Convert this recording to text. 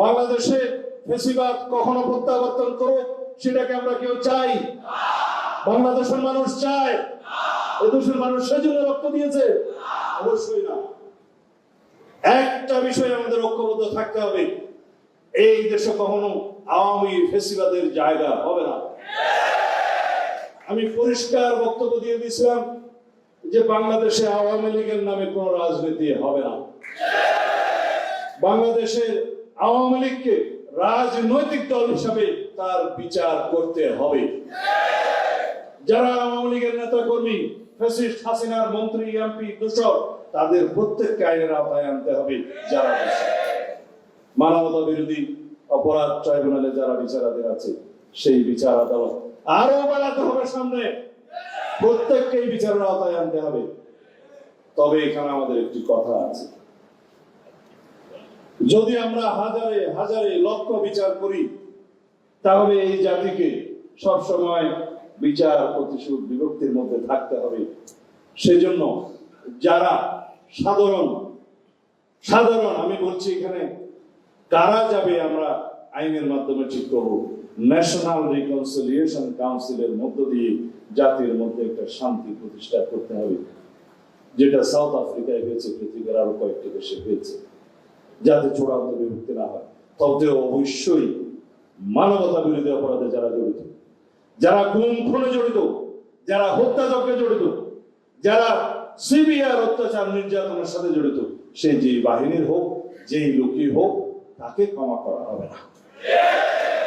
বাংলাদেশে ফ্যাসিবাদ কখনো প্রত্যাবর্তন করুক, সেটাকে আমরা কেউ চাই? বাংলাদেশের মানুষ চায়? এদেশের মানুষ সেজন্য রক্ত দিয়েছে? অবশ্যই না। একটা বিষয়ে আমাদের ঐক্যবদ্ধ থাকতে হবে, এই দেশে কখনো আওয়ামী ফ্যাসিবাদের জায়গা হবে না। আমি পরিষ্কার বক্তব্য দিয়ে দিয়েছিলাম যে বাংলাদেশে আওয়ামী লীগের নামে কোন রাজনীতি হবে না। বাংলাদেশের আওয়ামী লীগকে রাজনৈতিক দল হিসাবে তার বিচার করতে হবে। যারা আওয়ামী লীগের নেতা কর্মী, ফ্যাসিস্ট হাসিনার মন্ত্রী, এমপি, দূষক, তাদের প্রত্যেককে আইনের আওতায় আনতে হবে। যারা মানবতা বিরোধী অপরাধ ট্রাইব্যুনালে যারা বিচারাধীন আছে, সেই বিচার আদালত আরো বাড়াতে হবে সামনে, প্রত্যেককেই বিচারের আওতায় আনতে হবে। তবে এখানে আমাদের একটি কথা আছে, যদি আমরা হাজারে হাজারে লক্ষ বিচার করি, তাহলে এই জাতিকে সবসময় বিচার প্রতিশোধ বিভক্তির মধ্যে থাকতে হবে। সেজন্য যারা সাধারণ আমি বলছি, এখানে কারা যাবে আমরা আইনের মাধ্যমে ঠিক করব। ন্যাশনাল রিকনসিলিয়েশন কাউন্সিলের মধ্য দিয়ে জাতির মধ্যে একটা শান্তি প্রতিষ্ঠা করতে হবে, যেটা সাউথ আফ্রিকায় হয়েছে, পৃথিবীর আরো কয়েকটি দেশে হয়েছে, যাতে চূড়ান্ত বিভক্তি না হয়। তবে অবশ্যই মানবতা বিরোধী অপরাধে যারা জড়িত, যারা গুম খুনে জড়িত, যারা হত্যাযজ্ঞে জড়িত, যারা সিভিয়ার অত্যাচার নির্যাতনের সাথে জড়িত, সে যে বাহিনীর হোক, যেই লোকই হোক, তাকে ক্ষমা করা হবে না।